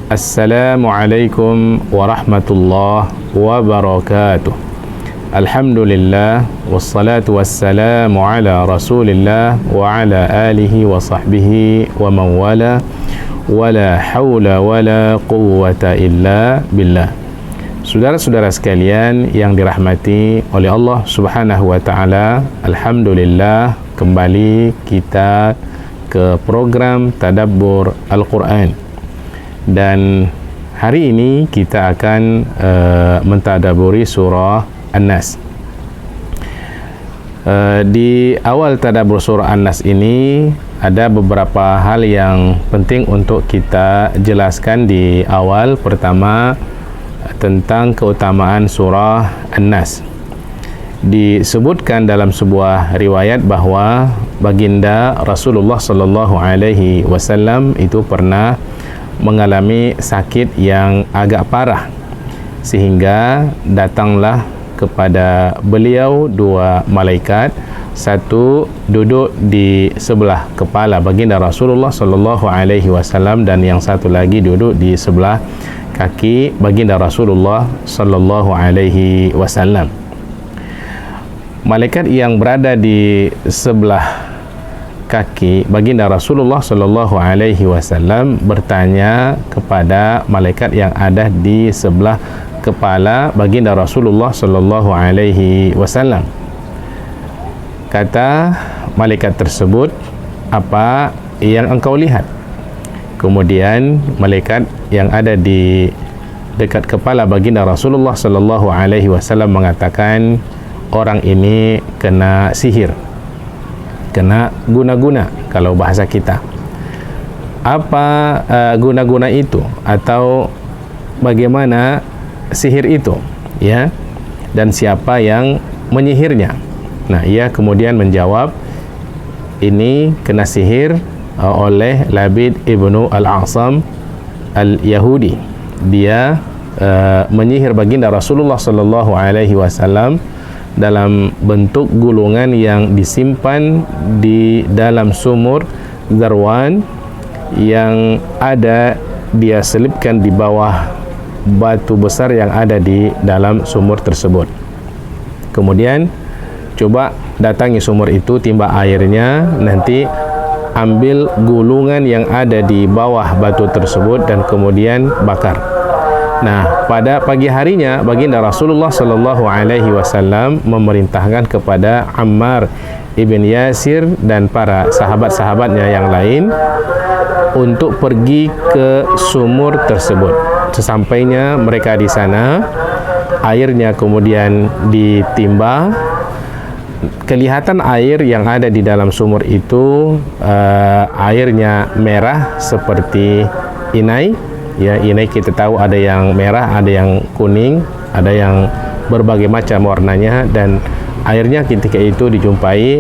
Assalamualaikum warahmatullahi wabarakatuh. Alhamdulillah wassalatu wassalamu ala Rasulillah wa ala alihi wa sahbihi wa man wala wala haula wala quwwata illa billah. Saudara-saudara sekalian yang dirahmati oleh Allah Subhanahu wa taala, alhamdulillah kembali kita ke program Tadabbur Al-Quran. Dan hari ini kita akan mentadaburi surah An-Nas. Di awal tadabbur surah An-Nas ini ada beberapa hal yang penting untuk kita jelaskan di awal. Pertama, tentang keutamaan surah An-Nas. Disebutkan dalam sebuah riwayat bahwa baginda Rasulullah sallallahu alaihi wasallam itu pernah mengalami sakit yang agak parah, sehingga datanglah kepada beliau dua malaikat, satu duduk di sebelah kepala baginda Rasulullah sallallahu alaihi wasallam dan yang satu lagi duduk di sebelah kaki baginda Rasulullah sallallahu alaihi wasallam. Malaikat yang berada di sebelah kaki baginda Rasulullah sallallahu alaihi wasallam bertanya kepada malaikat yang ada di sebelah kepala baginda Rasulullah sallallahu alaihi wasallam. Kata malaikat tersebut, "Apa yang engkau lihat?" Kemudian malaikat yang ada di dekat kepala baginda Rasulullah sallallahu alaihi wasallam mengatakan, "Orang ini kena sihir, kena guna-guna," kalau bahasa kita. Apa guna-guna itu atau bagaimana sihir itu, ya? Dan siapa yang menyihirnya? Nah, ia kemudian menjawab, ini kena sihir oleh Labid ibnu Al-A'sam Al-Yahudi. Dia menyihir baginda Rasulullah sallallahu alaihi wasallam dalam bentuk gulungan yang disimpan di dalam sumur Zarwan yang ada dia selipkan di bawah batu besar yang ada di dalam sumur tersebut. Kemudian coba datangi sumur itu, timba airnya, nanti ambil gulungan yang ada di bawah batu tersebut dan kemudian bakar. Nah, pada pagi harinya baginda Rasulullah sallallahu alaihi wasallam memerintahkan kepada Ammar ibn Yasir dan para sahabat-sahabatnya yang lain untuk pergi ke sumur tersebut. Sesampainya mereka di sana, airnya kemudian ditimba. Kelihatan air yang ada di dalam sumur itu airnya merah seperti inai. Ya, ini kita tahu ada yang merah, ada yang kuning, ada yang berbagai macam warnanya, dan airnya ketika itu dijumpai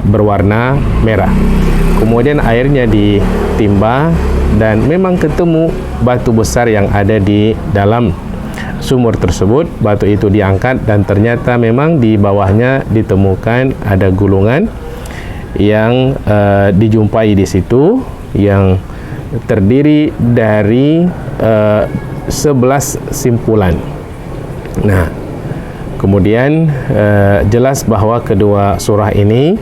berwarna merah. Kemudian airnya ditimba dan memang ketemu batu besar yang ada di dalam sumur tersebut. Batu itu diangkat dan ternyata memang di bawahnya ditemukan ada gulungan yang dijumpai di situ, yang terdiri dari 11 simpulan. Nah, kemudian jelas bahwa kedua surah ini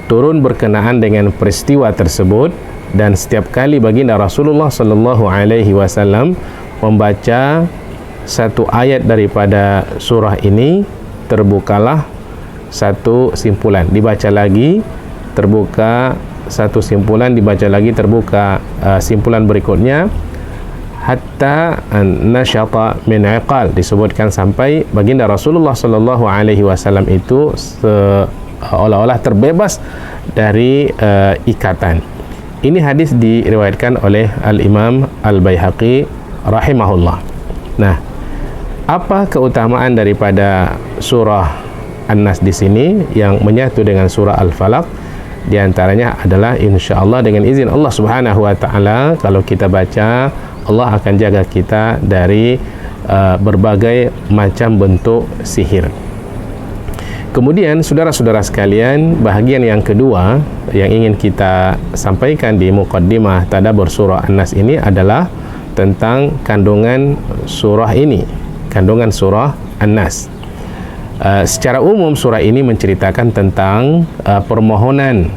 turun berkenaan dengan peristiwa tersebut, dan setiap kali baginda Rasulullah sallallahu alaihi wasallam membaca satu ayat daripada surah ini, terbukalah satu simpulan, dibaca lagi, terbuka satu simpulan, dibaca lagi, terbuka simpulan berikutnya, hatta nasyata min iqal, disebutkan sampai baginda Rasulullah sallallahu alaihi wasallam itu seolah-olah terbebas dari ikatan. Ini hadis diriwayatkan oleh Al-Imam Al-Baihaqi rahimahullah. Nah, apa keutamaan daripada surah An-Nas di sini yang menyatu dengan surah Al-Falaq? Di antaranya adalah insyaallah dengan izin Allah Subhanahu wa taala, kalau kita baca, Allah akan jaga kita dari berbagai macam bentuk sihir. Kemudian saudara-saudara sekalian, bahagian yang kedua yang ingin kita sampaikan di muqaddimah tadabbur surah An-Nas ini adalah tentang kandungan surah ini, kandungan surah An-Nas. Secara umum surah ini menceritakan tentang permohonan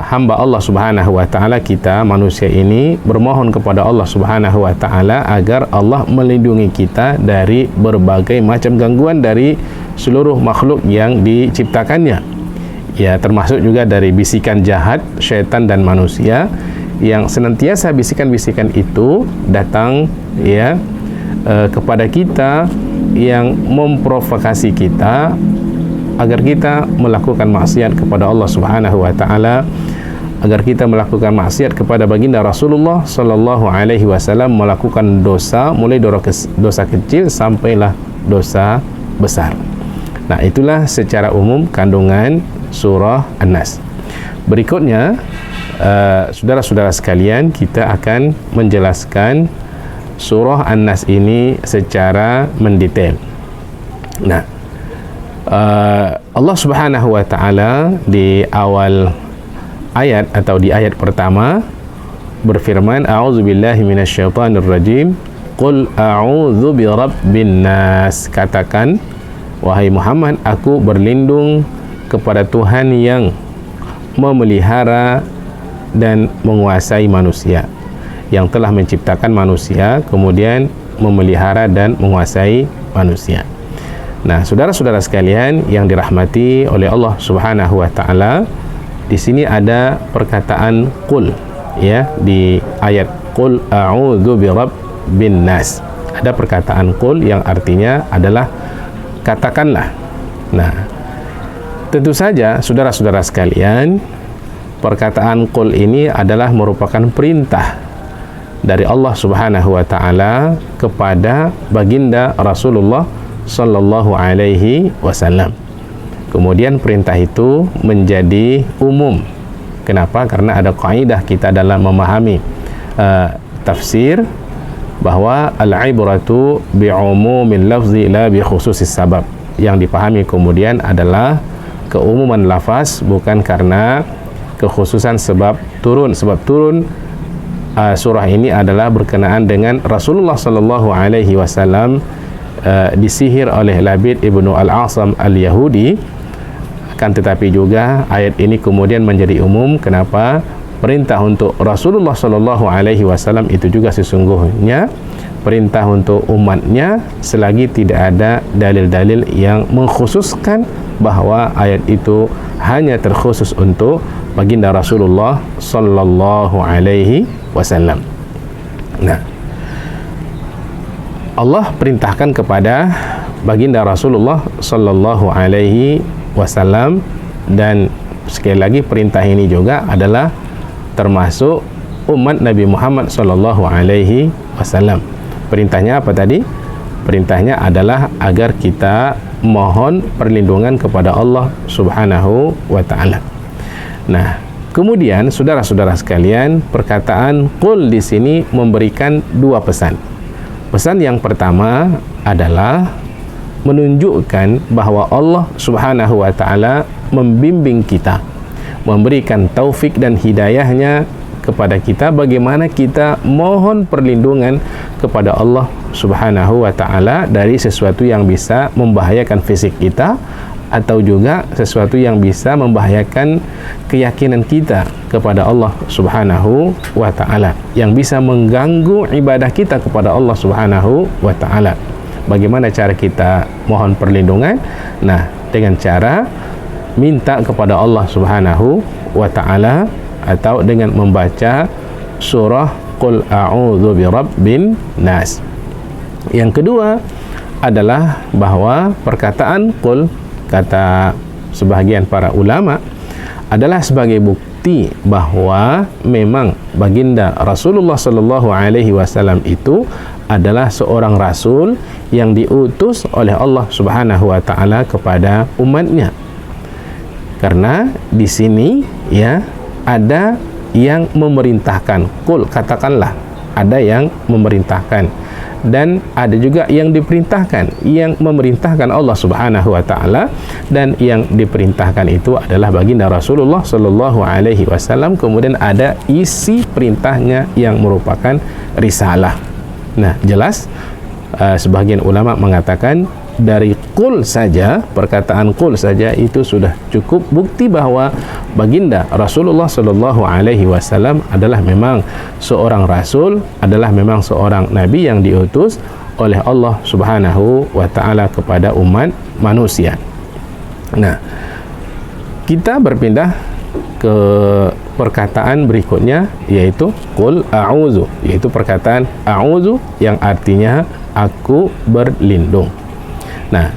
hamba Allah Subhanahu wa taala, kita manusia ini bermohon kepada Allah Subhanahu wa taala agar Allah melindungi kita dari berbagai macam gangguan dari seluruh makhluk yang diciptakannya. Ya, termasuk juga dari bisikan jahat syaitan dan manusia yang senantiasa bisikan-bisikan itu datang ya kepada kita, yang memprovokasi kita agar kita melakukan maksiat kepada Allah Subhanahu wa taala, agar kita melakukan maksiat kepada baginda Rasulullah sallallahu alaihi wasallam, melakukan dosa mulai dosa kecil sampailah dosa besar. Nah, itulah secara umum kandungan surah An-Nas. Berikutnya saudara-saudara sekalian, kita akan menjelaskan surah An-Nas ini secara mendetail. Nah, Allah Subhanahu wa taala di awal ayat atau di ayat pertama berfirman, a'udzubillahi minasyaitonir rajim, qul a'udzu birabbin nas. Katakan, wahai Muhammad, aku berlindung kepada Tuhan yang memelihara dan menguasai manusia, yang telah menciptakan manusia kemudian memelihara dan menguasai manusia. Nah, saudara-saudara sekalian yang dirahmati oleh Allah Subhanahu wa taala, di sini ada perkataan qul ya, di ayat qul a'udzu birabbin nas. Ada perkataan qul yang artinya adalah katakanlah. Nah, tentu saja saudara-saudara sekalian, perkataan qul ini adalah merupakan perintah dari Allah Subhanahu wa taala kepada baginda Rasulullah sallallahu alaihi wasallam. Kemudian perintah itu menjadi umum. Kenapa? Karena ada kaidah kita dalam memahami tafsir bahwa al-ibratu bi'umumil lafzi la bi khususis sabab. Yang dipahami kemudian adalah keumuman lafaz, bukan karena kekhususan sebab turun. Sebab turun surah ini adalah berkenaan dengan Rasulullah sallallahu alaihi wasallam disihir oleh Labid ibnu Al-Asam Al-Yahudi. Akan tetapi juga ayat ini kemudian menjadi umum. Kenapa? Perintah untuk Rasulullah sallallahu alaihi wasallam itu juga sesungguhnya perintah untuk umatnya, selagi tidak ada dalil-dalil yang mengkhususkan bahwa ayat itu hanya terkhusus untuk baginda Rasulullah sallallahu alaihi wasallam. Nah, Allah perintahkan kepada baginda Rasulullah sallallahu alaihi wasallam, dan sekali lagi perintah ini juga adalah termasuk umat Nabi Muhammad sallallahu alaihi wasallam. Perintahnya apa tadi? Perintahnya adalah agar kita mohon perlindungan kepada Allah Subhanahu wa taala. Nah, kemudian saudara-saudara sekalian, perkataan qul di sini memberikan dua pesan. Pesan yang pertama adalah menunjukkan bahwa Allah Subhanahu wa taala membimbing kita, memberikan taufik dan hidayahnya kepada kita bagaimana kita mohon perlindungan kepada Allah Subhanahu wa taala dari sesuatu yang bisa membahayakan fisik kita, atau juga sesuatu yang bisa membahayakan keyakinan kita kepada Allah Subhanahu wa taala, yang bisa mengganggu ibadah kita kepada Allah Subhanahu wa taala. Bagaimana cara kita mohon perlindungan? Nah, dengan cara minta kepada Allah Subhanahu wa taala, atau dengan membaca surah Qul a'udzu birabbin nas. Yang kedua adalah bahwa perkataan qul, kata sebahagian para ulama, adalah sebagai bukti bahwa memang baginda Rasulullah sallallahu alaihi wasallam itu adalah seorang rasul yang diutus oleh Allah Subhanahu wa taala kepada umatnya. Karena di sini ya ada yang memerintahkan, qul, katakanlah, ada yang memerintahkan. dan ada juga yang diperintahkan, yang memerintahkan Allah Subhanahu wa taala, dan yang diperintahkan itu adalah baginda Rasulullah sallallahu alaihi wasallam. Kemudian ada isi perintahnya yang merupakan risalah. Nah, jelas sebagian ulama mengatakan dari qul saja, perkataan qul saja itu sudah cukup bukti bahwa baginda Rasulullah sallallahu alaihi wasallam adalah memang seorang rasul, adalah memang seorang nabi yang diutus oleh Allah Subhanahu wa taala kepada umat manusia. Nah, kita berpindah ke perkataan berikutnya, yaitu qul a'udzu, yaitu perkataan a'udzu yang artinya aku berlindung. Nah,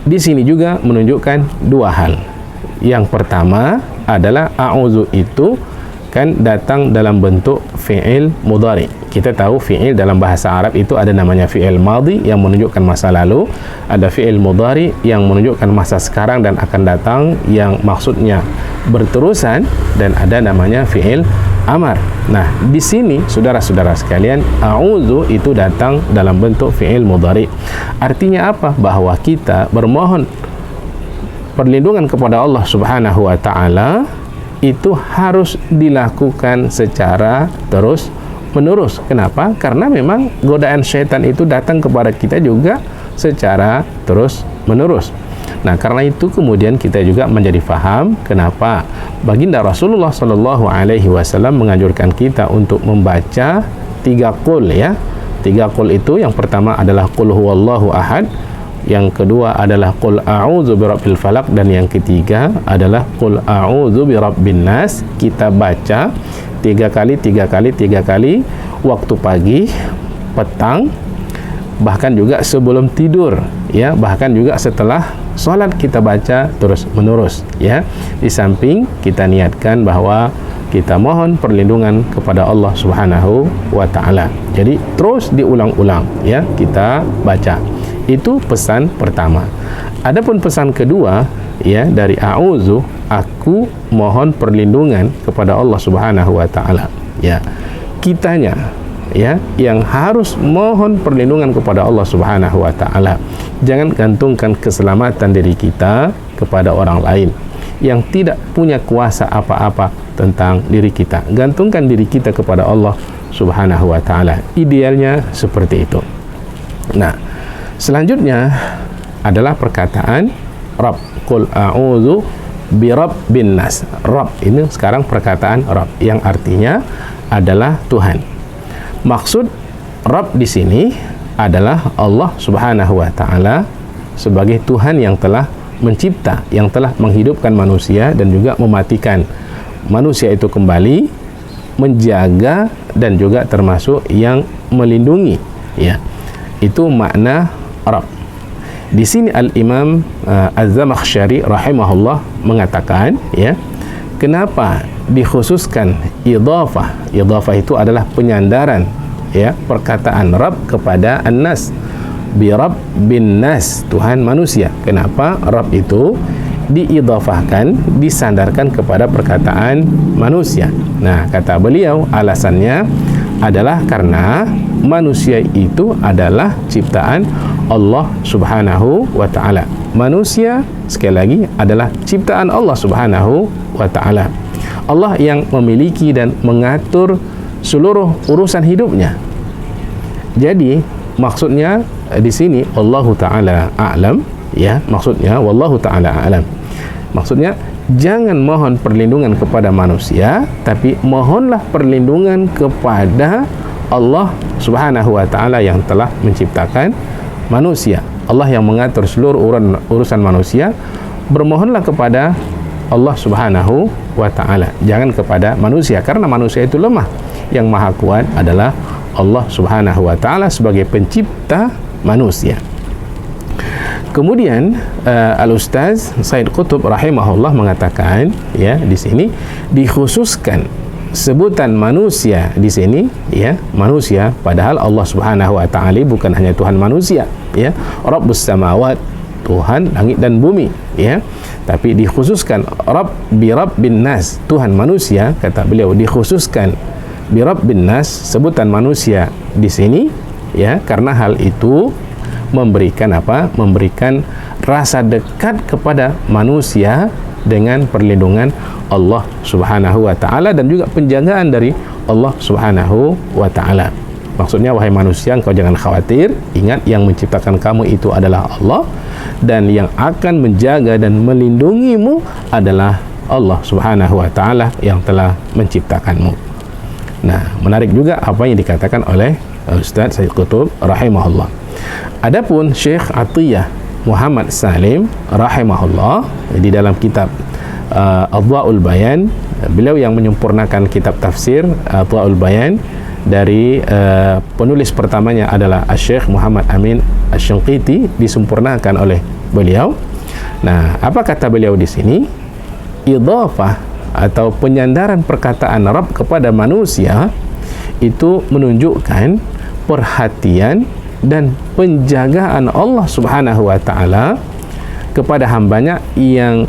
di sini juga menunjukkan dua hal. Yang pertama adalah a'udzu itu kan datang dalam bentuk fi'il mudhari. Kita tahu fi'il dalam bahasa Arab itu ada namanya fi'il madhi yang menunjukkan masa lalu, ada fi'il mudhari yang menunjukkan masa sekarang dan akan datang yang maksudnya berterusan, dan ada namanya fi'il amar. Nah, di sini saudara-saudara sekalian, a'udzu itu datang dalam bentuk fi'il mudhari. Artinya apa? Bahwa kita bermohon perlindungan kepada Allah Subhanahu wa taala itu harus dilakukan secara terus menerus. Kenapa? Karena memang godaan syaitan itu datang kepada kita juga secara terus menerus. Nah, karena itu kemudian kita juga menjadi faham kenapa baginda Rasulullah sallallahu alaihi wasallam menganjurkan kita untuk membaca 3 qul ya. 3 qul itu yang pertama adalah qul huwallahu ahad, yang kedua adalah qul a'udzu birabbil falaq, dan yang ketiga adalah qul a'udzu birabbin nas. Kita baca 3 kali waktu pagi, petang, bahkan juga sebelum tidur ya, bahkan juga setelah salat kita baca terus menerus ya. Di samping kita niatkan bahwa kita mohon perlindungan kepada Allah Subhanahu wa taala. Jadi terus diulang-ulang ya kita baca. Itu pesan pertama. Adapun pesan kedua ya dari a'udzu, aku mohon perlindungan kepada Allah Subhanahu wa taala. Ya. Kitanya ya yang harus mohon perlindungan kepada Allah Subhanahu wa taala. Jangan gantungkan keselamatan diri kita kepada orang lain yang tidak punya kuasa apa-apa tentang diri kita. Gantungkan diri kita kepada Allah Subhanahu wa taala. Idealnya seperti itu. Nah, selanjutnya adalah perkataan Rabb. Qul a'udzu birabbin nas. Rabb ini sekarang perkataan Rabb yang artinya adalah Tuhan. Maksud Rabb di sini adalah Allah Subhanahu wa taala sebagai Tuhan yang telah mencipta, yang telah menghidupkan manusia dan juga mematikan manusia itu kembali, menjaga dan juga termasuk yang melindungi ya. Itu makna Rabb. Di sini Al-Imam Az-Zamakhsyari rahimahullah mengatakan ya, kenapa dikhususkan idhafah? Idhafah itu adalah penyandaran ya perkataan Rabb kepada An-Nas, bi Rabbin Nas, Tuhan manusia. Kenapa Rabb itu diidhafahkan, disandarkan kepada perkataan manusia? Nah, kata beliau alasannya adalah karena manusia itu adalah ciptaan Allah Subhanahu wa taala. Manusia sekali lagi adalah ciptaan Allah Subhanahu wa taala. Allah yang memiliki dan mengatur seluruh urusan hidupnya. Jadi maksudnya di sini Allahu taala a'lam ya, maksudnya wallahu taala a'lam. Maksudnya jangan mohon perlindungan kepada manusia, tapi mohonlah perlindungan kepada Allah Subhanahu wa taala yang telah menciptakan manusia. Allah yang mengatur seluruh urusan manusia. Bermohonlah kepada Allah Subhanahu wa taala, jangan kepada manusia, karena manusia itu lemah. Yang maha kuat adalah Allah Subhanahu wa taala sebagai pencipta manusia. Kemudian Al-Ustaz Said Qutb rahimahullah mengatakan ya, di sini dikhususkan sebutan manusia di sini ya, manusia, padahal Allah Subhanahu wa taala bukan hanya Tuhan manusia ya, Rabbus samawat, Tuhan langit dan bumi ya, tapi dikhususkan Rabb bi Rabbin nas, Tuhan manusia. Kata beliau dikhususkan bi Rabbin nas, sebutan manusia di sini ya, karena hal itu memberikan apa? Memberikan rasa dekat kepada manusia dengan perlindungan Allah Subhanahu wa taala dan juga penjagaan dari Allah Subhanahu wa taala. Maksudnya, wahai manusia, engkau jangan khawatir, ingat yang menciptakan kamu itu adalah Allah, dan yang akan menjaga dan melindungimu adalah Allah Subhanahu wa taala yang telah menciptakanmu. Nah, menarik juga apa yang dikatakan oleh Ustaz Sayyid Qutb rahimahullah. Adapun Syekh Atiyah Muhammad Salim rahimahullah, di dalam kitab Adwa'ul Bayan, beliau yang menyempurnakan kitab tafsir Adwa'ul Bayan dari penulis pertamanya adalah Syekh Muhammad Amin Asy-Syanqiti, disempurnakan oleh beliau. Nah, apa kata beliau di sini? Idhafah atau penyandaran perkataan Rabb kepada manusia itu menunjukkan perhatian dan penjagaan Allah Subhanahu wa taala kepada hambanya yang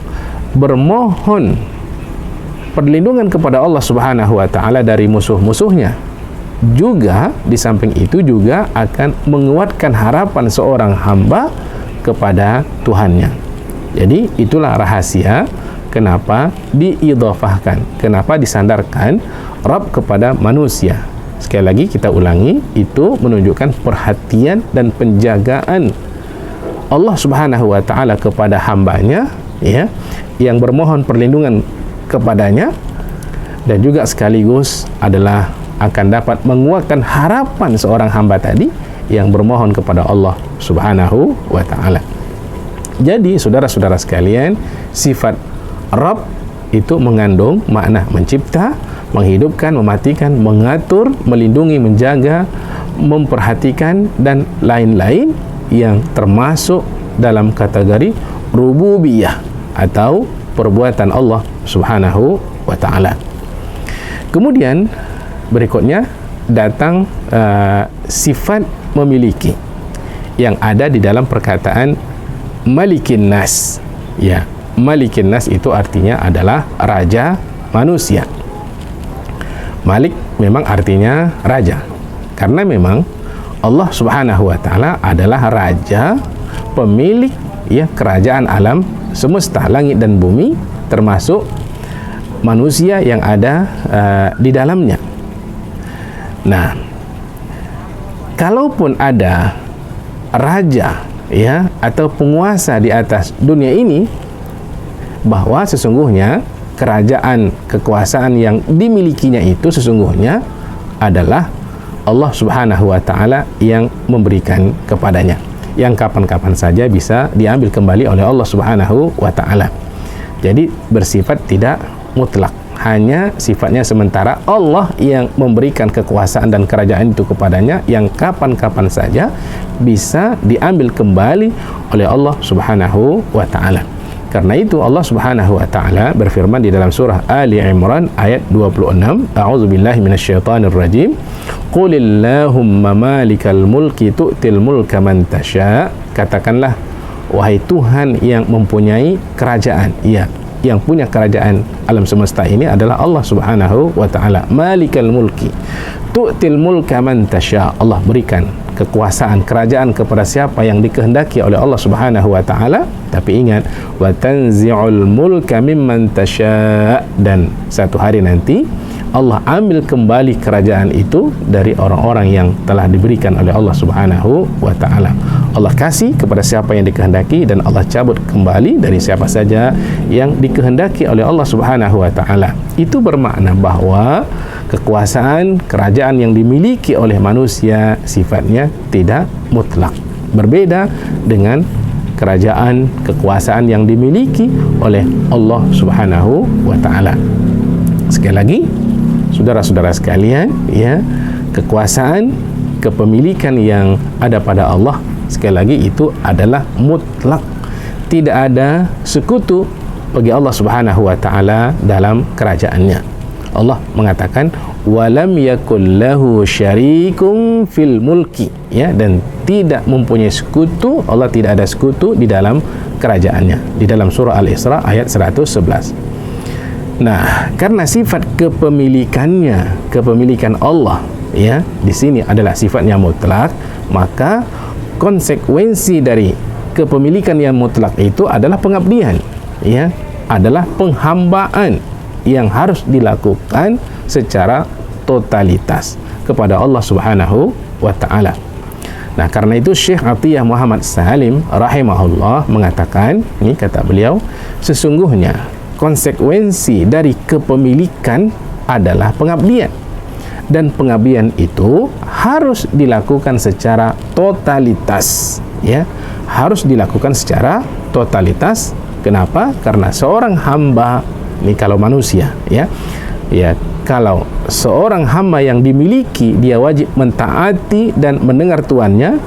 bermohon perlindungan kepada Allah Subhanahu wa taala dari musuh-musuhnya. Juga di samping itu juga akan menguatkan harapan seorang hamba kepada Tuhannya. Jadi itulah rahasia kenapa diidhafahkan, kenapa disandarkan Rabb kepada manusia. Sekali lagi kita ulangi, itu menunjukkan perhatian dan penjagaan Allah Subhanahu wa taala kepada hambanya, ya, yang bermohon perlindungan kepadanya, dan juga sekaligus adalah akan dapat menguatkan harapan seorang hamba tadi yang bermohon kepada Allah Subhanahu wa taala. Jadi saudara-saudara sekalian, sifat Rabb itu mengandung makna mencipta, menghidupkan, mematikan, mengatur, melindungi, menjaga, memperhatikan, dan lain-lain yang termasuk dalam kategori rububiyah atau perbuatan Allah Subhanahu wa taala. Kemudian berikutnya datang sifat memiliki yang ada di dalam perkataan Malikin Nas. Ya, Malikin Nas itu artinya adalah raja manusia. Malik memang artinya raja, karena memang Allah Subhanahu wa taala adalah raja, pemilik, ya, kerajaan alam semesta, langit dan bumi, termasuk manusia yang ada di dalamnya. Nah, kalaupun ada raja, ya, atau penguasa di atas dunia ini, bahwa sesungguhnya kerajaan, kekuasaan yang dimilikinya itu sesungguhnya adalah Allah Subhanahu wa taala yang memberikan kepadanya, yang kapan-kapan saja bisa diambil kembali oleh Allah Subhanahu wa taala. Jadi bersifat tidak mutlak, hanya sifatnya sementara. Allah yang memberikan kekuasaan dan kerajaan itu kepadanya, yang kapan-kapan saja bisa diambil kembali oleh Allah Subhanahu wa taala. Karena itu Allah Subhanahu wa taala berfirman di dalam surah Ali Imran ayat 26, a'udzubillahi minasyaitonir rajim, qulillahumma malikal mulki tu'til mulka man tasya. Katakanlah, wahai Tuhan yang mempunyai kerajaan, ya, yang punya kerajaan alam semesta ini adalah Allah Subhanahu wa taala. Malikal mulki tu'til mulka man tasya. Allah berikan kekuasaan, kerajaan kepada siapa yang dikehendaki oleh Allah Subhanahu wa taala. Tapi ingat, wa tanzi'ul mulka mimman tasya, dan satu hari nanti Allah ambil kembali kerajaan itu dari orang-orang yang telah diberikan oleh Allah Subhanahu wa taala. Allah kasih kepada siapa yang dikehendaki, dan Allah cabut kembali dari siapa saja yang dikehendaki oleh Allah Subhanahu wa taala. Itu bermakna bahwa kekuasaan, kerajaan yang dimiliki oleh manusia sifatnya tidak mutlak. Berbeda dengan kerajaan, kekuasaan yang dimiliki oleh Allah Subhanahu wa taala. Sekali lagi, saudara-saudara sekalian, ya, kekuasaan, kepemilikan yang ada pada Allah, sekali lagi itu adalah mutlak. Tidak ada sekutu bagi Allah Subhanahu wa taala dalam kerajaannya. Allah mengatakan walam yakul lahu syarikum fil mulki, ya, dan tidak mempunyai sekutu. Allah tidak ada sekutu di dalam kerajaannya, di dalam surah Al-Isra ayat 111. Nah, karena sifat kepemilikannya, kepemilikan Allah ya, di sini adalah sifatnya mutlak, maka konsekuensi dari kepemilikan yang mutlak itu adalah pengabdian, ya, adalah penghambaan yang harus dilakukan secara totalitas kepada Allah Subhanahu wa taala. Nah, karena itu Syekh Atiyah Muhammad Salim rahimahullah mengatakan, ini kata beliau, sesungguhnya konsekuensi dari kepemilikan adalah pengabdian, dan pengabdian itu harus dilakukan secara totalitas, ya, harus dilakukan secara totalitas. Kenapa? Karena seorang hamba ini, kalau manusia, ya, kalau seorang hamba yang dimiliki, dia wajib mentaati dan mendengar tuannya.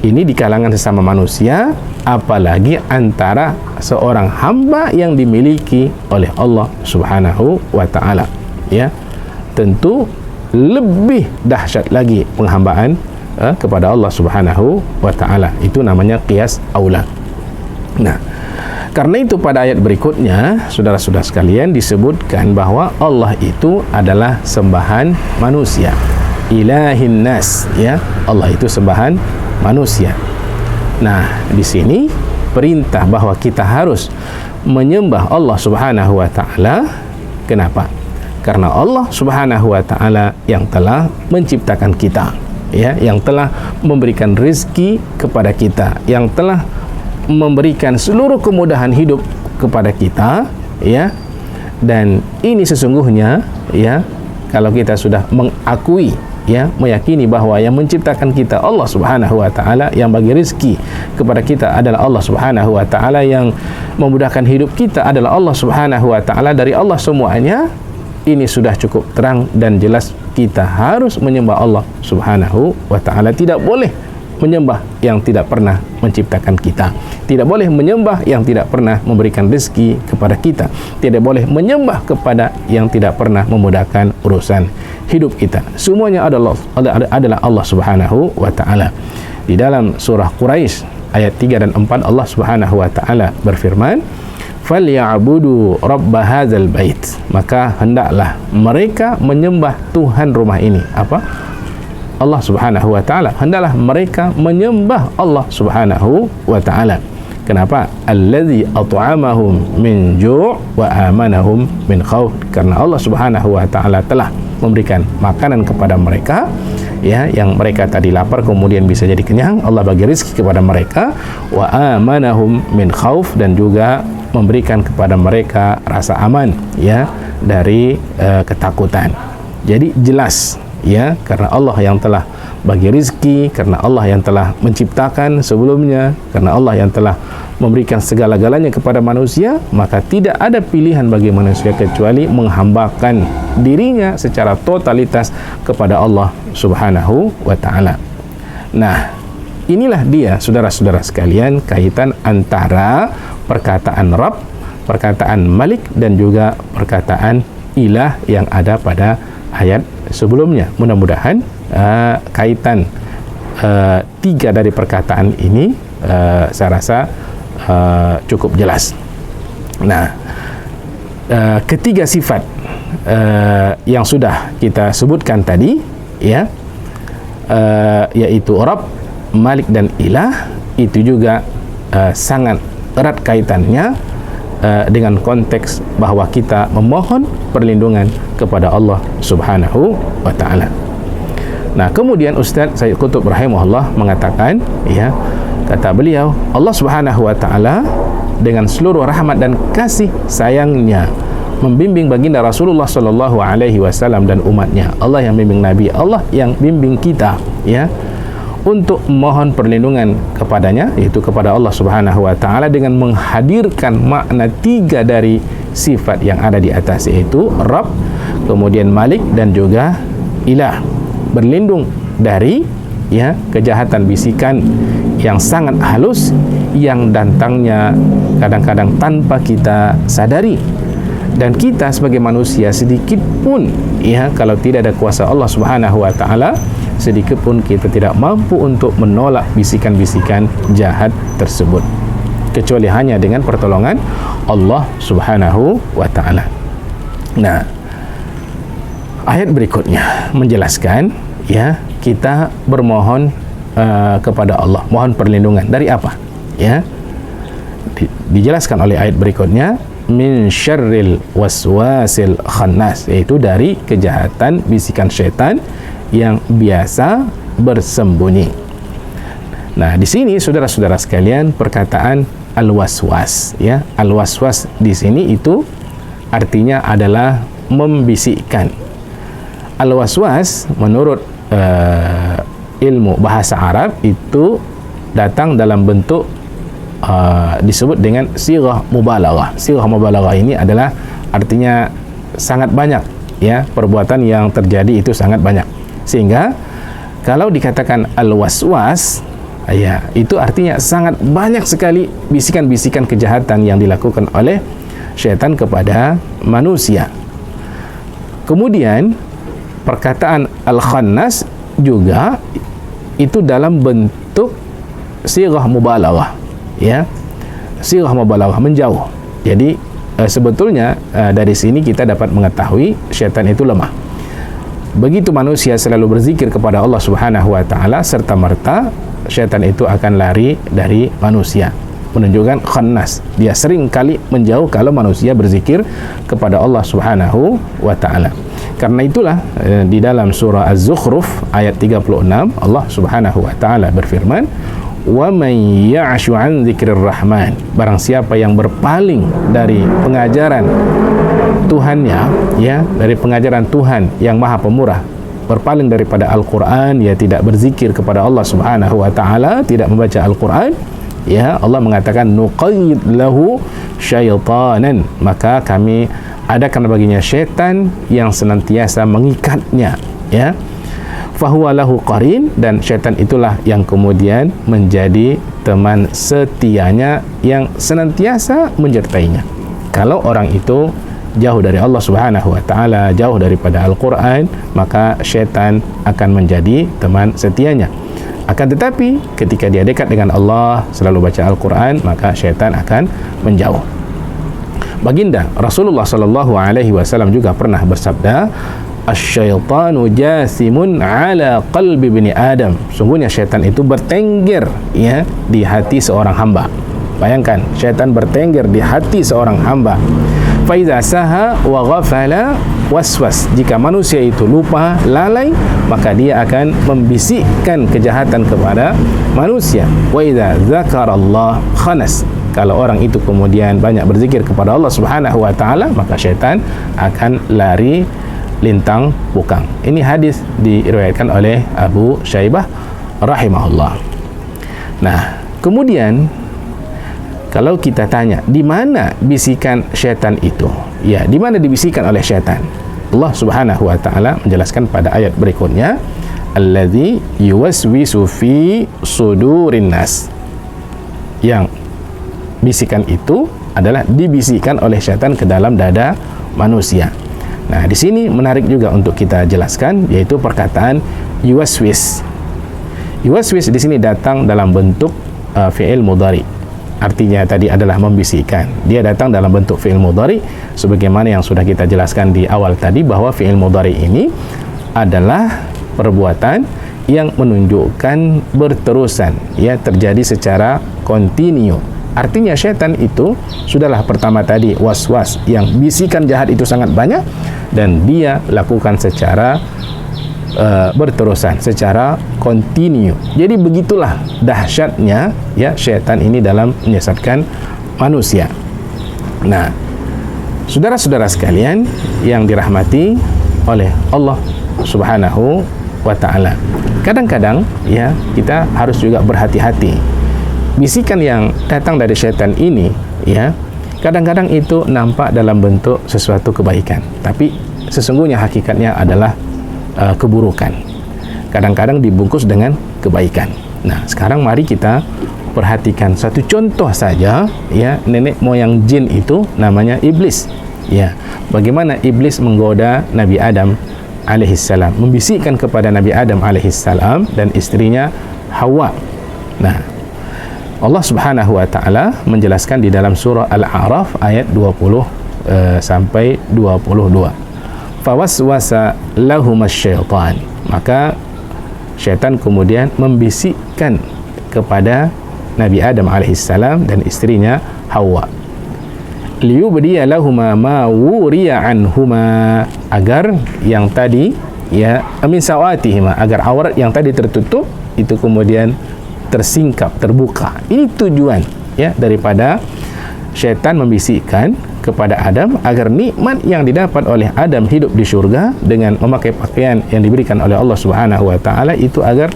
Ini di kalangan sesama manusia, apalagi antara seorang hamba yang dimiliki oleh Allah Subhanahu wa taala, ya. Tentu lebih dahsyat lagi penghambaan kepada Allah Subhanahu wa taala. Itu namanya qiyas aula. Nah, karena itu pada ayat berikutnya, saudara-saudara sekalian, disebutkan bahwa Allah itu adalah sembahan manusia, ilahin nas, ya, Allah itu sembahan manusia. Nah, di sini perintah bahwa kita harus menyembah Allah Subhanahu wa taala. Kenapa? Karena Allah Subhanahu wa taala yang telah menciptakan kita, ya, yang telah memberikan rezeki kepada kita, yang telah memberikan seluruh kemudahan hidup kepada kita, ya. Dan ini sesungguhnya, ya, kalau kita sudah mengakui, ya, meyakini bahwa yang menciptakan kita Allah Subhanahu wa taala, yang bagi rezeki kepada kita adalah Allah Subhanahu wa taala, yang memudahkan hidup kita adalah Allah Subhanahu wa taala, dari Allah semuanya. Ini sudah cukup terang dan jelas, kita harus menyembah Allah Subhanahu wa taala. Tidak boleh menyembah yang tidak pernah menciptakan kita, tidak boleh menyembah yang tidak pernah memberikan rezeki kepada kita, tidak boleh menyembah kepada yang tidak pernah memudahkan urusan hidup kita. Semuanya adalah Allah Subhanahu wa taala. Di dalam surah Quraisy ayat 3 dan 4, Allah Subhanahu wa taala berfirman, "Falyabudu rabb hadzal bait." Maka hendaklah mereka menyembah Tuhan rumah ini. Apa? Allah Subhanahu wa taala. Hendaklah mereka menyembah Allah Subhanahu wa taala. Kenapa? Allazi at'amahum min ju' wa amanahum min khauf. Karena Allah Subhanahu wa taala telah memberikan makanan kepada mereka, ya, yang mereka tadi lapar kemudian bisa jadi kenyang. Allah bagi rezeki kepada mereka, wa amanahum min khauf, dan juga memberikan kepada mereka rasa aman, ya, dari ketakutan. Jadi jelas, ya, karena Allah yang telah bagi rizki, karena Allah yang telah menciptakan sebelumnya, karena Allah yang telah memberikan segala-galanya kepada manusia, maka tidak ada pilihan bagi manusia kecuali menghambakan dirinya secara totalitas kepada Allah Subhanahu wa ta'ala. Nah, inilah dia, saudara-saudara sekalian, kaitan antara perkataan Rabb, perkataan Malik, dan juga perkataan Ilah yang ada pada ayat sebelumnya. Mudah-mudahan kaitan tiga dari perkataan ini saya rasa cukup jelas. Nah, ketiga sifat yang sudah kita sebutkan tadi, ya, yaitu Rabb, Malik, dan Ilah, itu juga sangat erat kaitannya dengan konteks bahwa kita memohon perlindungan kepada Allah Subhanahu wa ta'ala. Nah, kemudian Ustaz Sayyid Qutb rahimahullah mengatakan, ya, kata beliau, Allah Subhanahu wa ta'ala dengan seluruh rahmat dan kasih sayangnya membimbing baginda Rasulullah sallallahu alaihi wasallam dan umatnya. Allah yang bimbing Nabi, Allah yang bimbing kita, ya, untuk mohon perlindungan kepadanya, yaitu kepada Allah Subhanahu wa ta'ala, dengan menghadirkan makna tiga dari sifat yang ada di atas, yaitu Rabb, kemudian Malik, dan juga Ilah. Berlindung dari, ya, kejahatan bisikan yang sangat halus, yang datangnya kadang-kadang tanpa kita sadari. Dan kita sebagai manusia sedikit pun, ya, kalau tidak ada kuasa Allah Subhanahu wa ta'ala, sedikit pun kita tidak mampu untuk menolak bisikan-bisikan jahat tersebut, kecuali hanya dengan pertolongan Allah Subhanahu wa ta'ala. Nah, Ayat berikutnya menjelaskan, ya, kita bermohon kepada Allah, mohon perlindungan dari apa? Ya, dijelaskan oleh ayat berikutnya, min syarril waswasil khannas, yaitu dari kejahatan bisikan syaitan yang biasa bersembunyi. Nah, di sini saudara-saudara sekalian, perkataan al-waswas, ya, al-waswas di sini itu artinya adalah membisikkan. Al-waswas menurut ilmu bahasa Arab itu datang dalam bentuk disebut dengan sirah mubalaghah. Sirah mubalaghah ini adalah artinya sangat banyak, ya, perbuatan yang terjadi itu sangat banyak. Sehingga kalau dikatakan al-waswas, ya, itu artinya sangat banyak sekali bisikan-bisikan kejahatan yang dilakukan oleh syaitan kepada manusia. Kemudian perkataan al-khannas juga itu dalam bentuk sirah mubalaghah, ya, sirah mubalaghah, menjauh. Jadi sebetulnya dari sini kita dapat mengetahui syaitan itu lemah. Begitu manusia selalu berzikir kepada Allah Subhanahu wa taala, serta merta syaitan itu akan lari dari manusia, menunjukkan khannas, dia sering kali menjauh kalau manusia berzikir kepada Allah Subhanahu wa taala. Karena itulah di dalam surah Az-Zukhruf ayat 36 Allah Subhanahu wa taala berfirman, wa man ya'shu 'an dzikrir rahman, barang siapa yang berpaling dari pengajaran Tuhannya, ya, dari pengajaran Tuhan yang Maha Pemurah, berpaling daripada Al-Quran, ya, tidak berzikir kepada Allah Subhanahu wa taala, tidak membaca Al-Quran, ya, Allah mengatakan nuqayyid lahu syaitanan, maka kami adakan baginya syaitan yang senantiasa mengikatnya, ya, fahuwa lahu qarin, dan syaitan itulah yang kemudian menjadi teman setianya yang senantiasa menyertainya. Kalau orang itu jauh dari Allah Subhanahu wa taala, jauh daripada Al-Quran, maka syaitan akan menjadi teman setianya. Akan tetapi ketika dia dekat dengan Allah, selalu baca Al-Quran, maka syaitan akan menjauh. Baginda Rasulullah sallallahu alaihi wasallam juga pernah bersabda, asyaitanu jasimun ala qalbi bani Adam, sungguhnya syaitan itu bertengger, ya, di hati seorang hamba. Bayangkan, syaitan bertengger di hati seorang hamba. Fa iza saha wa ghafala waswas, jika manusia itu lupa, lalai, maka dia akan membisikkan kejahatan kepada manusia. Wa iza zakarallah khanas, kalau orang itu kemudian banyak berzikir kepada Allah Subhanahu wa taala, maka syaitan akan lari lintang pukang. Ini hadis diriwayatkan oleh Abu Syaibah rahimahullah. Nah, kemudian kalau kita tanya, di mana bisikan syaitan itu? Ya, di mana dibisikkan oleh syaitan? Allah Subhanahu wa taala menjelaskan pada ayat berikutnya, allazi yuwaswisu fi sudurin nas, yang bisikan itu adalah dibisikkan oleh syaitan ke dalam dada manusia. Nah, di sini menarik juga untuk kita jelaskan, yaitu perkataan yuwaswis. Yuwaswis di sini datang dalam bentuk fi'il mudhari. Artinya tadi adalah membisikkan. Dia datang dalam bentuk fi'il mudhari, sebagaimana yang sudah kita jelaskan di awal tadi, bahwa fi'il mudhari ini adalah perbuatan yang menunjukkan berterusan, ya, terjadi secara kontinu. Artinya syaitan itu sudahlah pertama tadi waswas, yang bisikan jahat itu sangat banyak, dan dia lakukan secara berterusan, secara kontinu. Jadi begitulah dahsyatnya, ya, syaitan ini dalam menyesatkan manusia. Nah, saudara-saudara sekalian yang dirahmati oleh Allah Subhanahu wa taala, kadang-kadang, ya, kita harus juga berhati-hati. Bisikan yang datang dari syaitan ini, ya, kadang-kadang itu nampak dalam bentuk sesuatu kebaikan, tapi sesungguhnya hakikatnya adalah keburukan. Kadang-kadang dibungkus dengan kebaikan. Nah, sekarang mari kita perhatikan satu contoh saja, ya, nenek moyang jin itu namanya iblis. Ya, bagaimana iblis menggoda Nabi Adam alaihissalam, membisikkan kepada Nabi Adam alaihissalam dan istrinya Hawa. Nah, Allah Subhanahu wa taala menjelaskan di dalam surah Al-A'raf ayat 20 sampai 22. Fawaswasa lahum syaitan, maka syaitan kemudian membisikkan kepada Nabi Adam alaihissalam dan istrinya Hawa, liyubdiya lahuma ma wuriya anhuma, agar yang tadi ya min sawatihima, agar aurat yang tadi tertutup itu kemudian tersingkap, terbuka. Ini tujuan ya daripada syaitan membisikkan kepada Adam agar nikmat yang didapat oleh Adam hidup di syurga dengan memakai pakaian yang diberikan oleh Allah Subhanahu wa taala itu agar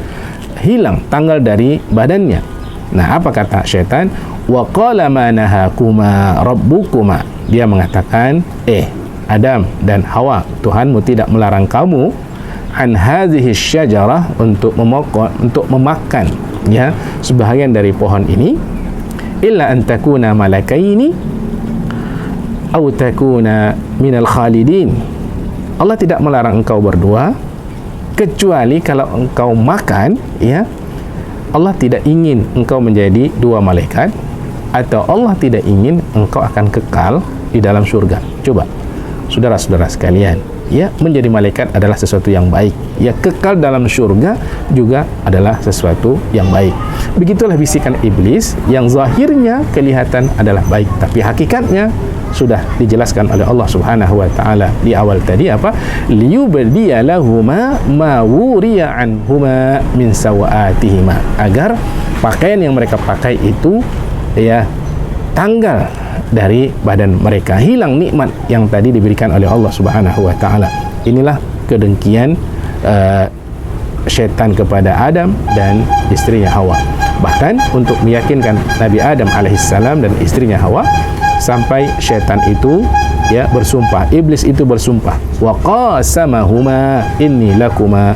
hilang, tanggal dari badannya. Nah, apa kata syaitan? Wa qala ma nahakuma rabbukuma, dia mengatakan, Adam dan Hawa, Tuhanmu tidak melarang kamu an hadhihi syajarah, untuk memakan ya sebahagian dari pohon ini, illa an takuna malakaini aw takuna minal khalidin. Allah tidak melarang engkau berdua kecuali kalau engkau makan ya, Allah tidak ingin engkau menjadi dua malaikat, atau Allah tidak ingin engkau akan kekal di dalam surga. Coba saudara-saudara sekalian, ya, menjadi malaikat adalah sesuatu yang baik, ya, kekal dalam surga juga adalah sesuatu yang baik. Begitulah bisikan iblis yang zahirnya kelihatan adalah baik, tapi hakikatnya sudah dijelaskan oleh Allah Subhanahu wa taala di awal tadi, apa? Liyubdiya lahuma ma wuriya anhuma min sawatihima, agar pakaian yang mereka pakai itu ya tanggal dari badan mereka, hilang nikmat yang tadi diberikan oleh Allah Subhanahu wa taala. Inilah kedengkian syaitan kepada Adam dan istrinya Hawa. Bahkan untuk meyakinkan Nabi Adam alaihissalam dan istrinya Hawa, sampai syaitan itu ya bersumpah, iblis itu bersumpah, wa qasamahuma inni lakuma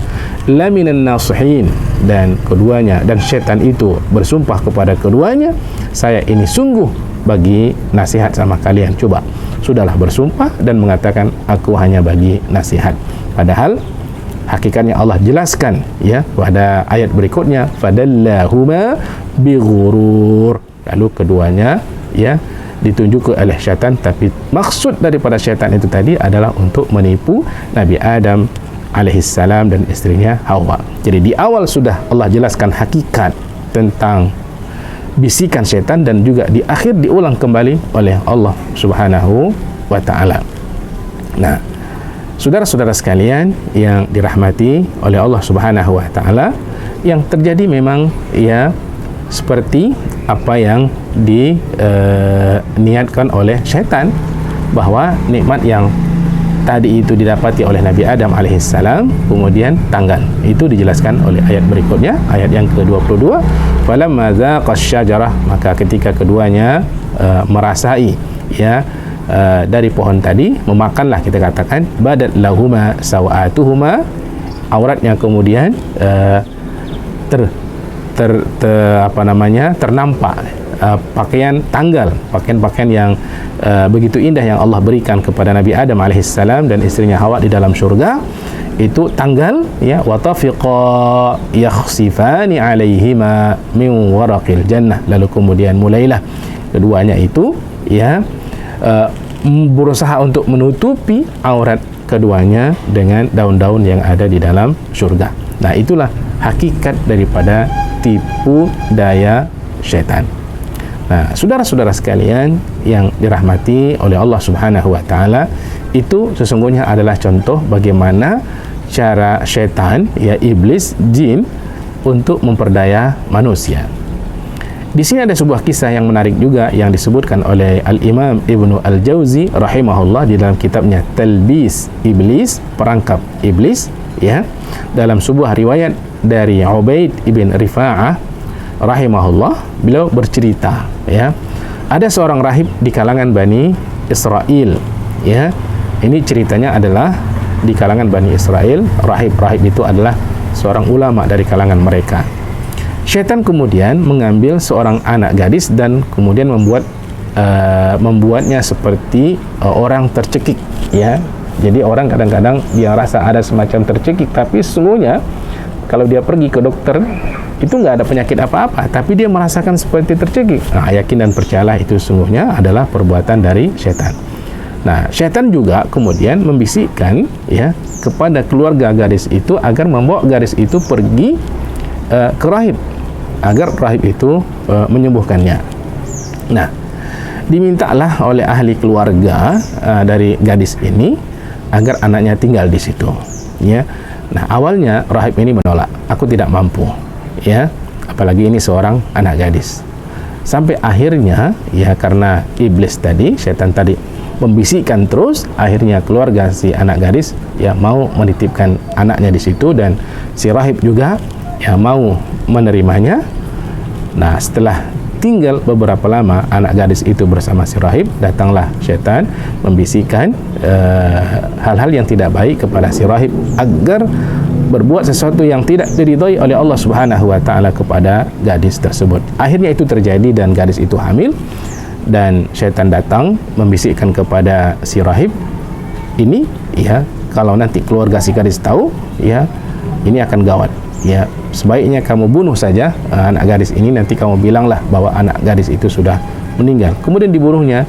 laminan nasihin, dan keduanya, dan syaitan itu bersumpah kepada keduanya, saya ini sungguh bagi nasihat sama kalian. Coba, sudahlah bersumpah dan mengatakan aku hanya bagi nasihat, padahal hakikatnya Allah jelaskan ya pada ayat berikutnya, fadallahuma bighurur, lalu keduanya ya ditunjuk oleh syaitan, tapi maksud daripada syaitan itu tadi adalah untuk menipu Nabi Adam alaihissalam dan istrinya Hawa. Jadi di awal sudah Allah jelaskan hakikat tentang bisikan syaitan, dan juga di akhir diulang kembali oleh Allah Subhanahu wa taala. Nah, saudara-saudara sekalian yang dirahmati oleh Allah Subhanahu wa taala, yang terjadi memang ya seperti apa yang diniatkan oleh syaitan, bahwa nikmat yang tadi itu didapati oleh Nabi Adam alaihissalam kemudian tanggal. Itu dijelaskan oleh ayat berikutnya, ayat yang ke-22, falamma dzaqas syajarah, maka ketika keduanya merasai ya dari pohon tadi, memakanlah, kita katakan badat lahuma sawatuhuma, auratnya kemudian ternampak pakaian tanggal, pakaian-pakaian yang begitu indah yang Allah berikan kepada Nabi Adam alaihissalam dan istrinya Hawa di dalam surga, itu tanggal ya, wa tafiqa yakhsifani alaihima min waraqil jannah, lalu kemudian mulailah keduanya itu ya berusaha untuk menutupi aurat keduanya dengan daun-daun yang ada di dalam surga. Nah, itulah hakikat daripada tipu daya syaitan. Nah, saudara-saudara sekalian yang dirahmati oleh Allah Subhanahu wa taala, itu sesungguhnya adalah contoh bagaimana cara syaitan ya iblis jin untuk memperdaya manusia. Di sini ada sebuah kisah yang menarik juga yang disebutkan oleh Al-Imam Ibnu Al-Jauzi rahimahullah di dalam kitabnya Talbis Iblis, perangkap iblis ya. Dalam sebuah riwayat dari Ubaid ibn Rifa'ah rahimahullah, beliau bercerita ya, ada seorang rahib di kalangan Bani Israel ya. Ini ceritanya adalah di kalangan Bani Israel, rahib itu adalah seorang ulama dari kalangan mereka. Syaitan kemudian mengambil seorang anak gadis dan kemudian membuatnya seperti orang tercekik ya. Jadi orang kadang-kadang dia rasa ada semacam tercekik, tapi sesungguhnya kalau dia pergi ke dokter itu nggak ada penyakit apa-apa, tapi dia merasakan seperti tercekik. Nah, yakin dan percayalah itu sesungguhnya adalah perbuatan dari syaitan. Nah, syaitan juga kemudian membisikkan ya kepada keluarga gadis itu agar membawa gadis itu pergi ke rahib agar rahib itu menyembuhkannya. Nah, dimintalah oleh ahli keluarga dari gadis ini agar anaknya tinggal di situ. Ya. Nah, awalnya rahib ini menolak, aku tidak mampu. Ya, apalagi ini seorang anak gadis. Sampai akhirnya ya karena iblis tadi, syaitan tadi membisikkan terus, akhirnya keluarga si anak gadis ya mau menitipkan anaknya di situ dan si rahib juga ya mau menerimanya. Nah, setelah tinggal beberapa lama anak gadis itu bersama si rahib, datanglah syaitan membisikkan hal-hal yang tidak baik kepada si rahib agar berbuat sesuatu yang tidak diridhai oleh Allah Subhanahu wa taala kepada gadis tersebut. Akhirnya itu terjadi dan gadis itu hamil. Dan syaitan datang membisikkan kepada si rahib ini ya, kalau nanti keluarga si gadis tahu ya ini akan gawat ya, sebaiknya kamu bunuh saja anak gadis ini, nanti kamu bilanglah bahwa anak gadis itu sudah meninggal. Kemudian dibunuhnya,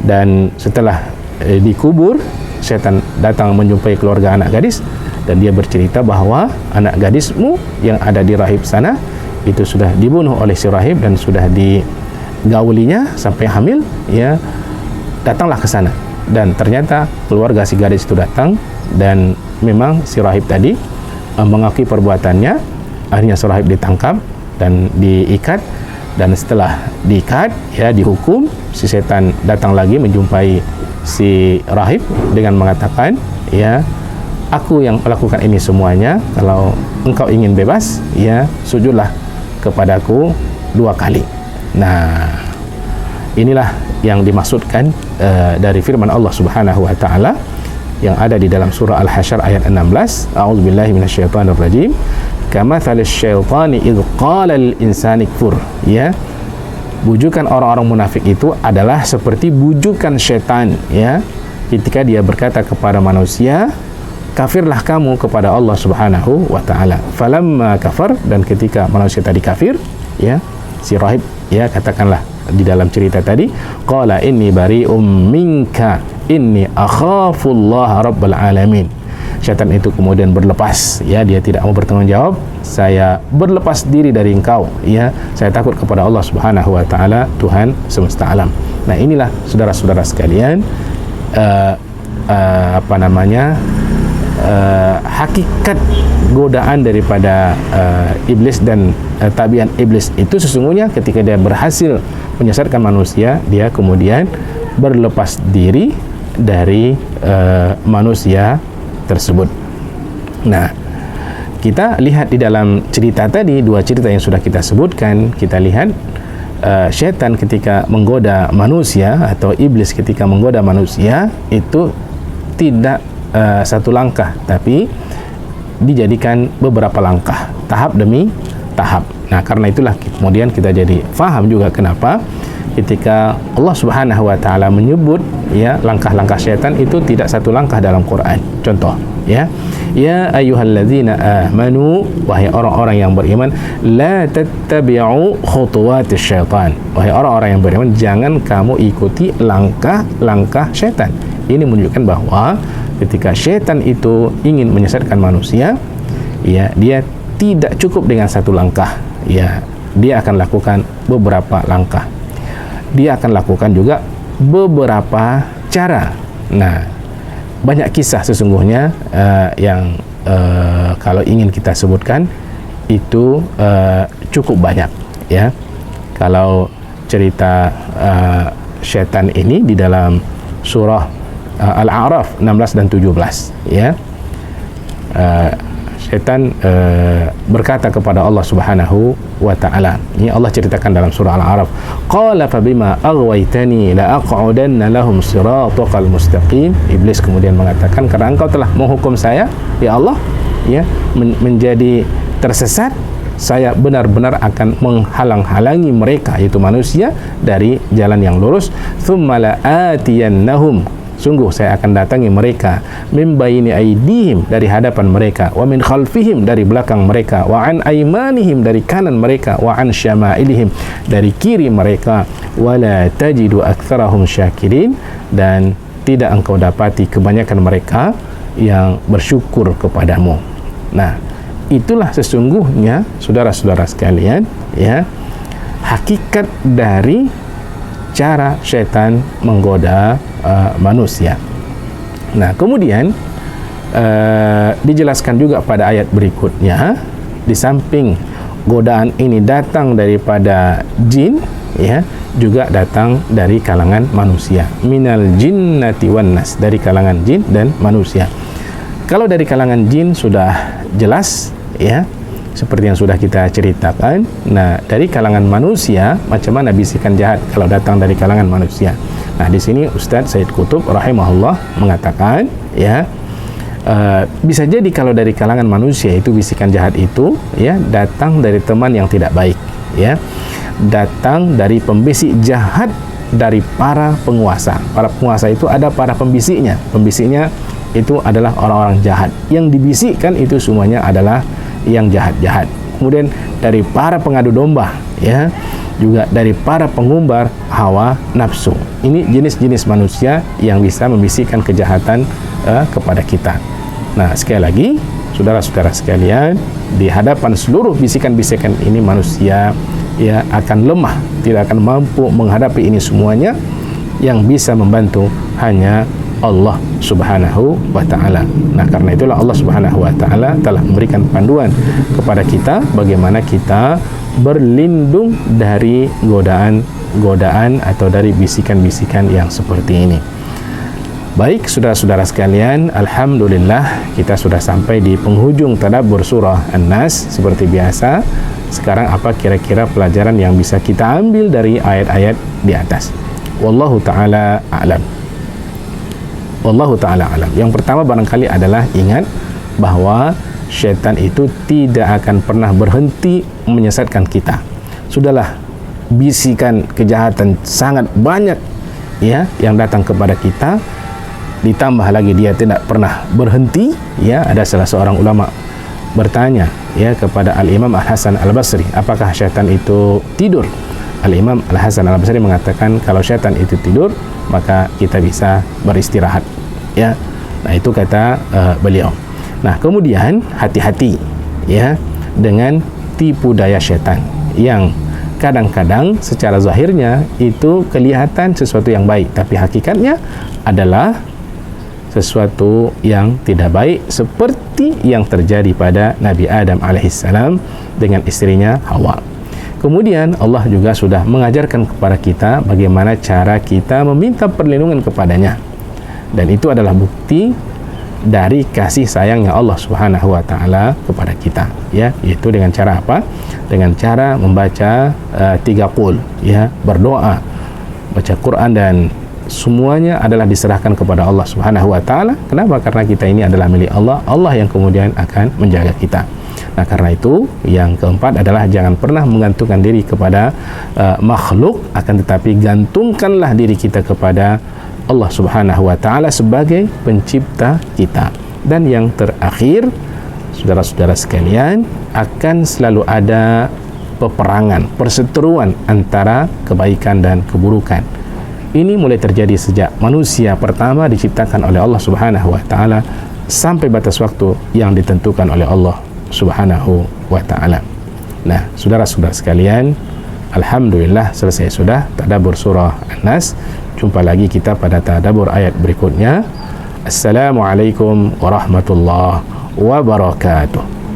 dan setelah dikubur, syaitan datang menjumpai keluarga anak gadis dan dia bercerita bahwa anak gadismu yang ada di rahib sana itu sudah dibunuh oleh si rahib dan sudah digaulinya sampai hamil ya. Datanglah ke sana, dan ternyata keluarga si gadis itu datang dan memang si rahib tadi mengakui perbuatannya. Akhirnya si rahib ditangkap dan diikat, dan setelah diikat ya dihukum, si setan datang lagi menjumpai si rahib dengan mengatakan ya, aku yang melakukan ini semuanya, kalau engkau ingin bebas ya sujudlah kepadaku 2 kali. Nah, inilah yang dimaksudkan dari firman Allah Subhanahu wa taala yang ada di dalam surah Al-Hasyr ayat 16. A'udzubillahi minasyaitonir rajim. Kamathalis syaitani idz qala lil insani kfur. Ya. Bujukan orang-orang munafik itu adalah seperti bujukan syaitan ya, ketika dia berkata kepada manusia, kafirlah kamu kepada Allah Subhanahu wa taala. Falamma kafar, dan ketika manusia tadi kafir ya, si rahib ya katakanlah di dalam cerita tadi, qala inni bari'um minka inni akhafullaha rabbal alamin. Syaitan itu kemudian berlepas ya, dia tidak mau bertanggung jawab, saya berlepas diri dari engkau ya, saya takut kepada Allah Subhanahu wa taala, Tuhan semesta alam. Nah, inilah saudara-saudara sekalian hakikat godaan daripada iblis dan tabiat iblis itu sesungguhnya ketika dia berhasil menyesatkan manusia, dia kemudian berlepas diri dari manusia tersebut. Nah, kita lihat di dalam cerita tadi, 2 cerita yang sudah kita sebutkan, kita lihat syaitan ketika menggoda manusia atau iblis ketika menggoda manusia itu tidak 1 langkah, tapi dijadikan beberapa langkah, tahap demi tahap. Nah, karena itulah kemudian kita jadi faham juga kenapa ketika Allah Subhanahu wa taala menyebut ya langkah-langkah syaitan itu tidak 1 langkah dalam Quran. Contoh ya, ya ayyuhalladzina amanu, wahai orang-orang yang beriman, la tattabi'u khutuwatis syaitan. Wahai orang-orang yang beriman, jangan kamu ikuti langkah-langkah syaitan. Ini menunjukkan bahwa ketika syaitan itu ingin menyesatkan manusia ya, dia tidak cukup dengan 1 langkah ya, dia akan lakukan beberapa langkah, dia akan lakukan juga beberapa cara. Nah, banyak kisah sesungguhnya yang kalau ingin kita sebutkan itu cukup banyak ya. Kalau cerita syaitan ini di dalam surah Al-A'raf 16 dan 17 ya, syaitan berkata kepada Allah Subhanahu wa ta'ala, ini Allah ceritakan dalam surah Al-A'raf, qala fabima aghwaytani la aq'udanna lahum siratal mustaqim. Iblis kemudian mengatakan, karena engkau telah menghukum saya ya Allah ya menjadi tersesat, saya benar-benar akan menghalang-halangi mereka, yaitu manusia, dari jalan yang lurus. Tsumma la'atiyannahum, sungguh saya akan datangi mereka, min baini aydihim, dari hadapan mereka, wa min khalfihim, dari belakang mereka, wa an aymanihim, dari kanan mereka, wa an syama'ilihim, dari kiri mereka, wa la tajidu aktsarahum syakirin, dan tidak engkau dapati kebanyakan mereka yang bersyukur kepadamu. Nah, itulah sesungguhnya saudara-saudara sekalian, ya, hakikat dari cara syaitan menggoda manusia. Nah, kemudian dijelaskan juga pada ayat berikutnya, di samping godaan ini datang daripada jin, ya, juga datang dari kalangan manusia. Minal jinnati wan nas, dari kalangan jin dan manusia. Kalau dari kalangan jin sudah jelas, ya, seperti yang sudah kita ceritakan. Nah, dari kalangan manusia, macam mana bisikan jahat kalau datang dari kalangan manusia? Nah, di sini Ustaz Said Qutb rahimahullah mengatakan, ya, bisa jadi kalau dari kalangan manusia itu bisikan jahat itu, ya, datang dari teman yang tidak baik, ya, datang dari pembisik jahat dari para penguasa. Para penguasa itu ada para pembisiknya. Pembisiknya itu adalah orang-orang jahat. Yang dibisikkan itu semuanya adalah yang jahat-jahat. Kemudian dari para pengadu domba, ya, juga dari para pengumbar hawa nafsu. Ini jenis-jenis manusia yang bisa membisikkan kejahatan kepada kita. Nah, sekali lagi, saudara-saudara sekalian, di hadapan seluruh bisikan-bisikan ini manusia, ya, akan lemah, tidak akan mampu menghadapi ini semuanya. Yang bisa membantu hanya Allah Subhanahu wa ta'ala. Nah, karena itulah Allah Subhanahu wa ta'ala telah memberikan panduan kepada kita bagaimana kita berlindung dari godaan atau dari bisikan-bisikan yang seperti ini. Baik, saudara-saudara sekalian, alhamdulillah kita sudah sampai di penghujung tadabbur surah An-Nas. Seperti biasa, sekarang apa kira-kira pelajaran yang bisa kita ambil dari ayat-ayat di atas? Wallahu ta'ala a'lam. Wallahu ta'ala alam. Yang pertama barangkali adalah ingat bahwa syaitan itu tidak akan pernah berhenti menyesatkan kita. Sudahlah, bisikan kejahatan sangat banyak, ya, yang datang kepada kita, ditambah lagi dia tidak pernah berhenti, ya. Ada salah seorang ulama bertanya, ya, kepada Al-Imam Al-Hasan Al-Basri, apakah syaitan itu tidur? Al-Imam Al-Hasan Al-Basri mengatakan kalau syaitan itu tidur, maka kita bisa beristirahat, ya. Nah, itu kata beliau. Nah, kemudian hati-hati, ya, dengan tipu daya syaitan yang kadang-kadang secara zahirnya itu kelihatan sesuatu yang baik, tapi hakikatnya adalah sesuatu yang tidak baik, seperti yang terjadi pada Nabi Adam alaihissalam dengan istrinya Hawa. Kemudian Allah juga sudah mengajarkan kepada kita bagaimana cara kita meminta perlindungan kepadanya. Dan itu adalah bukti dari kasih sayangnya Allah Subhanahu wa ta'ala kepada kita, ya, yaitu dengan cara apa? Dengan cara membaca 3 qul, ya, berdoa, baca Quran, dan semuanya adalah diserahkan kepada Allah Subhanahu wa ta'ala. Kenapa? Karena kita ini adalah milik Allah, Allah yang kemudian akan menjaga kita. Nah, karena itu yang keempat adalah jangan pernah menggantungkan diri kepada makhluk, akan tetapi gantungkanlah diri kita kepada Allah Subhanahu wa ta'ala sebagai pencipta kita. Dan yang terakhir, saudara-saudara sekalian, akan selalu ada peperangan, perseteruan antara kebaikan dan keburukan. Ini mulai terjadi sejak manusia pertama diciptakan oleh Allah Subhanahu wa ta'ala sampai batas waktu yang ditentukan oleh Allah Subhanahu wa ta'ala. Nah, saudara-saudara sekalian, alhamdulillah selesai sudah tadabbur surah An-Nas. Jumpa lagi kita pada tadabbur ayat berikutnya. Assalamualaikum warahmatullahi wabarakatuh.